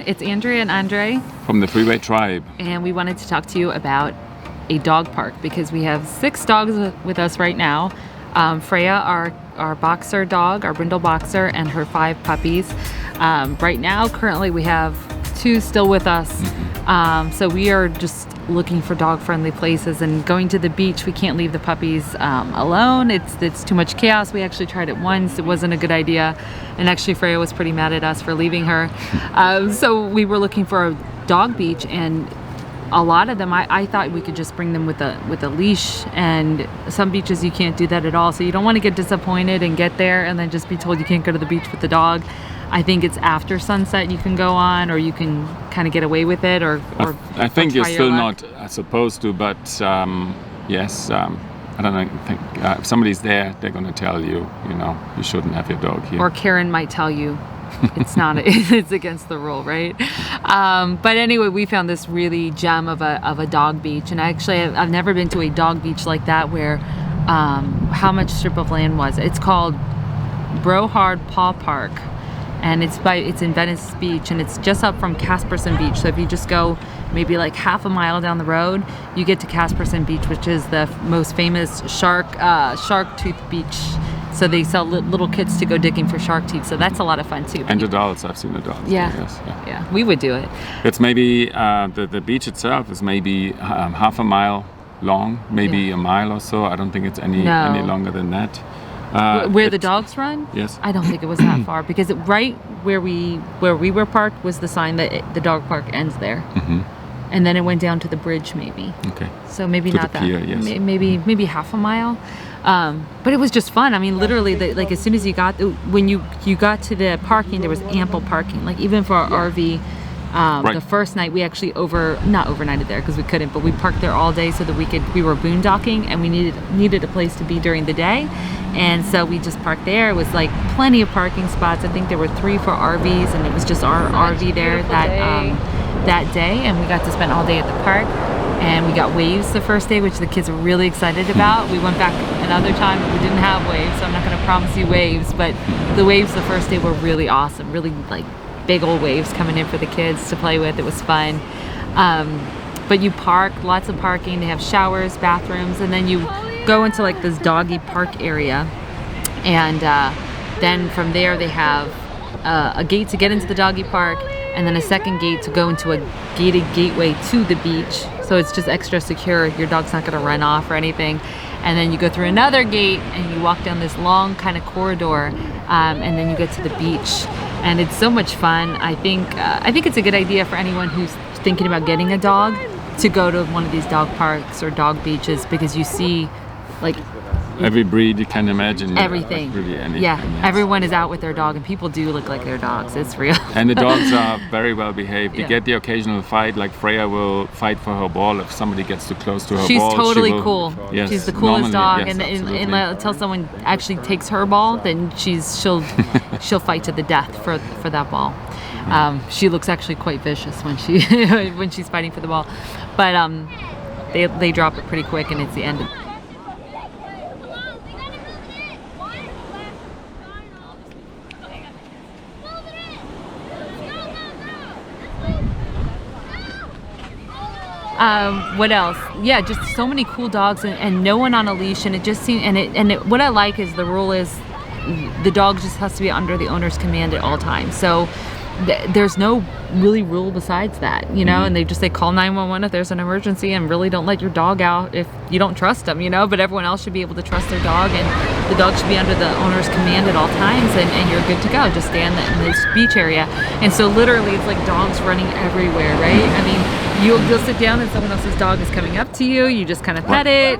It's Andrea and Andre from the Freeway Tribe. And we wanted to talk to you about a dog park because we have 6 dogs with us right now. Freya, our boxer dog, our brindle boxer, and her 5 puppies. Right now, currently, we have 2 still with us. So we are just looking for dog-friendly places and going to the beach. We can't leave the puppies alone. It's too much chaos. We actually tried it once. It wasn't a good idea. And actually, Freya was pretty mad at us for leaving her. So we were looking for a dog beach, and a lot of them, I thought we could just bring them with a leash, and some beaches you can't do that at all. So you don't want to get disappointed and get there and then just be told you can't go to the beach with the dog. I think it's after sunset you can go on, or you can kind of get away with it, or I think you're still not supposed to, but yes, I don't know. I think if somebody's there, they're going to tell you, you shouldn't have your dog here. Or Karen might tell you. It's not. It's against the rule, right? But anyway, we found this really gem of a dog beach, and actually, I've never been to a dog beach like that. Where how much strip of land was? It's called Brohard Paw Park, and it's in Venice Beach, and it's just up from Caspersen Beach. So if you just go maybe like half a mile down the road, you get to Caspersen Beach, which is the most famous shark tooth beach. So they sell little kits to go digging for shark teeth. So that's a lot of fun too. And adults, I've seen adults. Yeah, yes, yeah, we would do it. It's maybe the beach itself is maybe half a mile long, maybe a mile or so. I don't think it's any longer than that. Where the dogs run? Yes. I don't think it was that far, because right where we were parked was the sign that the dog park ends there. And then it went down to the bridge, maybe. Okay. So maybe to not the that. Pier, yes. Maybe half a mile. But it was just fun. I mean, literally, like as soon as when you got to the parking, there was ample parking. Like even for our RV. Right. The first night we actually not overnighted there because we couldn't, but we parked there all day so that we were boondocking, and we needed a place to be during the day, and so we just parked there. It was like plenty of parking spots. I think there were 3 for RVs, and it was just our RV there that day, and we got to spend all day at the park. And we got waves the first day, which the kids were really excited about. We went back another time, but we didn't have waves, so I'm not going to promise you waves, but the waves the first day were really awesome, really like big old waves coming in for the kids to play with. It was fun. But you park, lots of parking. They have showers, bathrooms, and then you go into like this doggy park area. And then from there they have a gate to get into the doggy park, and then a second gate to go into a gated gateway to the beach. So it's just extra secure. Your dog's not going to run off or anything. And then you go through another gate and you walk down this long kind of corridor, and then you get to the beach. And it's so much fun. I think it's a good idea for anyone who's thinking about getting a dog to go to one of these dog parks or dog beaches, because you see like every breed you can imagine. Everything. Really anything. Yeah, everyone is out with their dog, and people do look like their dogs. It's real. And the dogs are very well behaved. You Yeah. get the occasional fight, like Freya will fight for her ball. If somebody gets too close to her She's ball, totally she will, cool. Yes, She's the coolest dog, yes, and absolutely. until someone actually takes her ball, then she'll fight to the death for that ball. She looks actually quite vicious when she's fighting for the ball, but they drop it pretty quick, and it's the end. What else? Yeah, just so many cool dogs, and no one on a leash, and it just seems, what I like is the rule is the dog just has to be under the owner's command at all times. So there's no really rule besides that, and they just say call 911 if there's an emergency, and really don't let your dog out if you don't trust them, but everyone else should be able to trust their dog, and the dog should be under the owner's command at all times, and you're good to go. Just stay in this beach area. And so literally it's like dogs running everywhere, right? I mean, you'll sit down and someone else's dog is coming up to you, you just kind of pet it.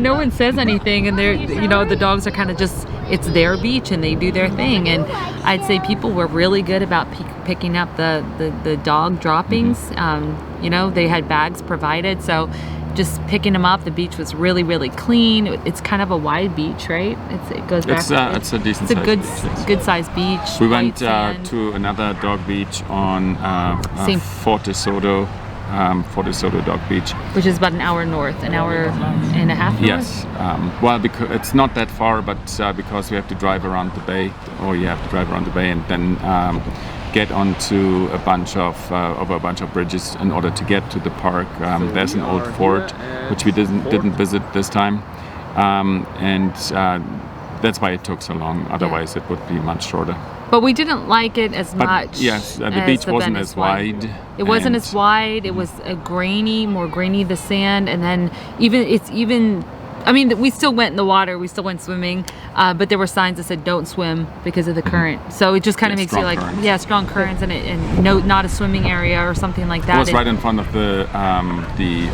No one says anything, and they're the dogs are kind of just, it's their beach and they do their thing. And I'd say people were really good about picking up the dog droppings. They had bags provided, so just picking them up. The beach was really, really clean. It's kind of a wide beach, right? It goes back. It's a decent. It's a beach, yes. good sized beach. We went to another dog beach on Fort de Soto Dog Beach, which is about an hour north, an hour and a half north? Yes. Well, because it's not that far, but because we have to drive around the bay, and then get onto a bunch of over a bunch of bridges in order to get to the park. There's an old fort which we didn't visit this time, and that's why it took so long. Otherwise, it would be much shorter. But we didn't like it as much. Yes, the beach wasn't as wide. It wasn't as wide. It was more grainy, the sand, and then I mean, we still went in the water. We still went swimming, but there were signs that said "Don't swim" because of the current. So it just kind of makes you like, currents. Strong currents, and not a swimming area or something like that. It was right in front of the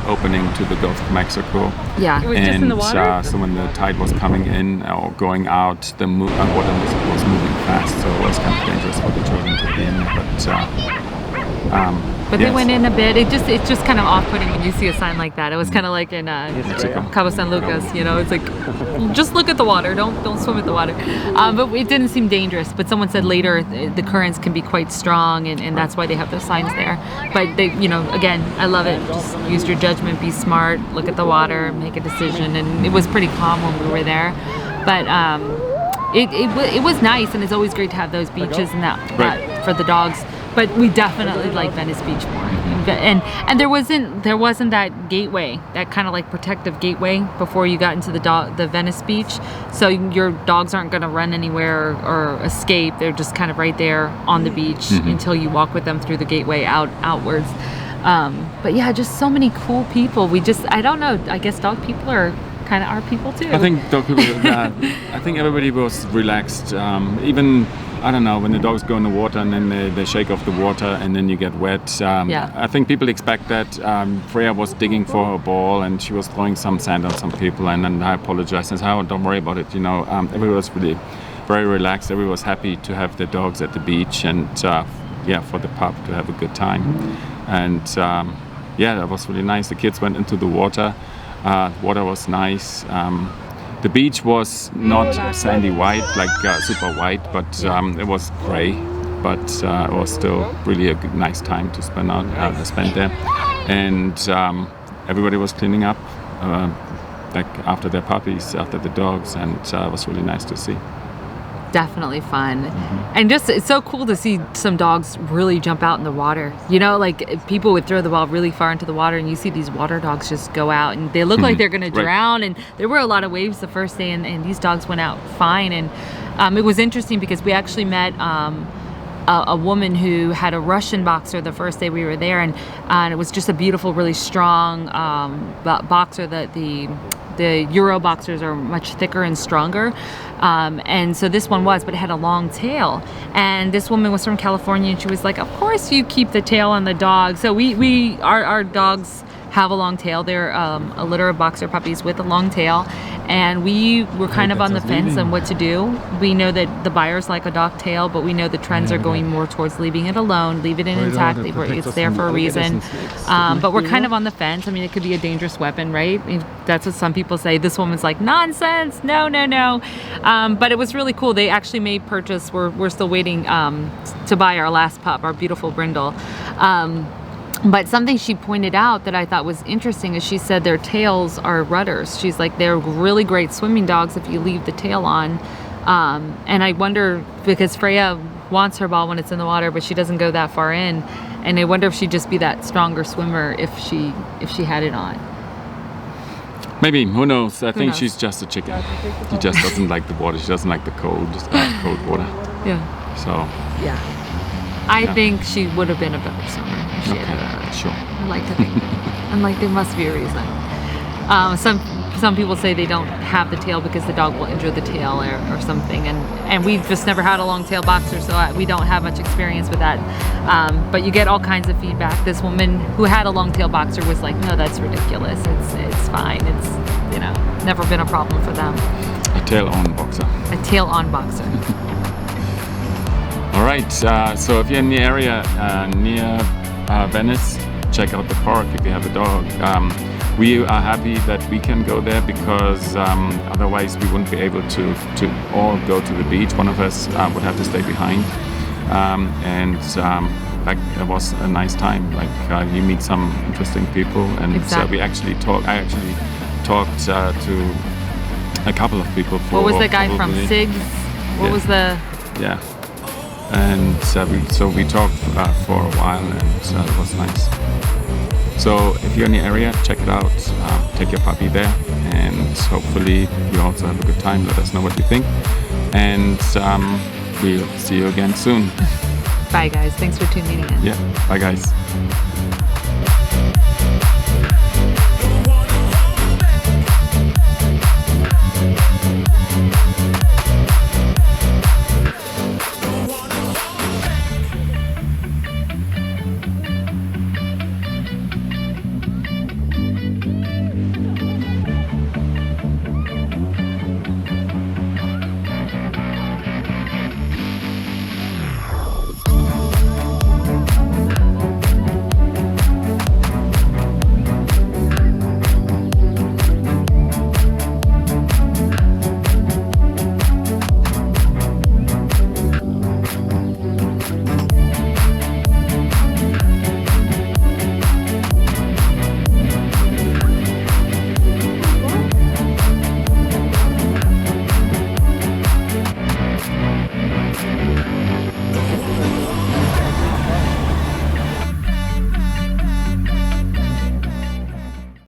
opening to the Gulf of Mexico. Yeah, it was just in the water. So when the tide was coming in or going out, the water was moving fast, so it was kind of dangerous for the children to be in. But they went in a bit. It's just kind of off-putting when you see a sign like that. It was kind of like in Cabo San Lucas, it's like, just look at the water, don't swim at the water. But it didn't seem dangerous. But someone said later the currents can be quite strong, and that's why they have those signs there. But they, again, I love it. Just use your judgment, be smart, look at the water, make a decision. And it was pretty calm when we were there. But it was nice, and it's always great to have those beaches and that for the dogs. But we definitely like Venice Beach more, and there wasn't that gateway, that kind of like protective gateway before you got into the Venice Beach. So your dogs aren't going to run anywhere or escape. They're just kind of right there on the beach until you walk with them through the gateway outwards. But yeah, just so many cool people. I don't know. I guess dog people are kind of our people too. I think dog people. I think everybody was relaxed. Even. I don't know, when the dogs go in the water and then they shake off the water and then you get wet. I think people expect that. Freya was digging for her ball and she was throwing some sand on some people, and then I apologized and said, "Oh, don't worry about it." Everybody was really very relaxed. Everybody was happy to have the dogs at the beach and for the pup to have a good time. And that was really nice. The kids went into the water. Water was nice. The beach was not sandy white, like super white, but it was gray. But it was still really a nice time to spend there. And everybody was cleaning up, after their puppies, after the dogs, and it was really nice to see. Definitely fun. And just it's so cool to see some dogs really jump out in the water. Like people would throw the ball really far into the water, and you see these water dogs just go out, and they look like they're going to drown. And there were a lot of waves the first day, and these dogs went out fine. And it was interesting because we actually met a woman who had a Russian boxer the first day we were there, and it was just a beautiful, really strong boxer. The Euro boxers are much thicker and stronger. And so this one but it had a long tail. And this woman was from California, and she was like, "Of course you keep the tail on the dog." So our dogs have a long tail. They're a litter of boxer puppies with a long tail. And we were kind of on the fence on what to do. We know that the buyers like a dog tail, but we know the trends are going more towards leaving it alone, leave it intact. It's there for a reason. But we're kind of on the fence. I mean, it could be a dangerous weapon, right? That's what some people say. This woman's like, nonsense, no. But it was really cool. They actually made purchase. We're still waiting to buy our last pup, our beautiful brindle. But something she pointed out that I thought was interesting is she said their tails are rudders. She's like, they're really great swimming dogs if you leave the tail on. And I wonder, because Freya wants her ball when it's in the water, but she doesn't go that far in. And I wonder if she'd just be that stronger swimmer if she had it on. Maybe, who knows? I think she's just a chicken. She just doesn't like the water. She doesn't like the cold water. Yeah. So. Yeah. I think she would have been a better swimmer. Sure. I like to think that. And like there must be a reason. Some people say they don't have the tail because the dog will injure the tail or something, and we've just never had a long tail boxer, so we don't have much experience with that. But you get all kinds of feedback. This woman who had a long tail boxer was like, "No, that's ridiculous. It's fine. It's never been a problem for them." A tail on boxer. A tail on boxer. All right. So if you're in the area near Venice, check out the park if you have a dog. We are happy that we can go there because otherwise we wouldn't be able to all go to the beach. One of us would have to stay behind, and it was a nice time. You meet some interesting people, and exactly. I actually talked to a couple of people. What was the guy from SIGS? What was the? Yeah. And so we talked for a while, and it was nice. So if you're in the area, check it out. Take your puppy there, and hopefully you also have a good time. Let us know what you think, and we'll see you again soon. Bye guys, thanks for tuning in. Yeah, bye guys.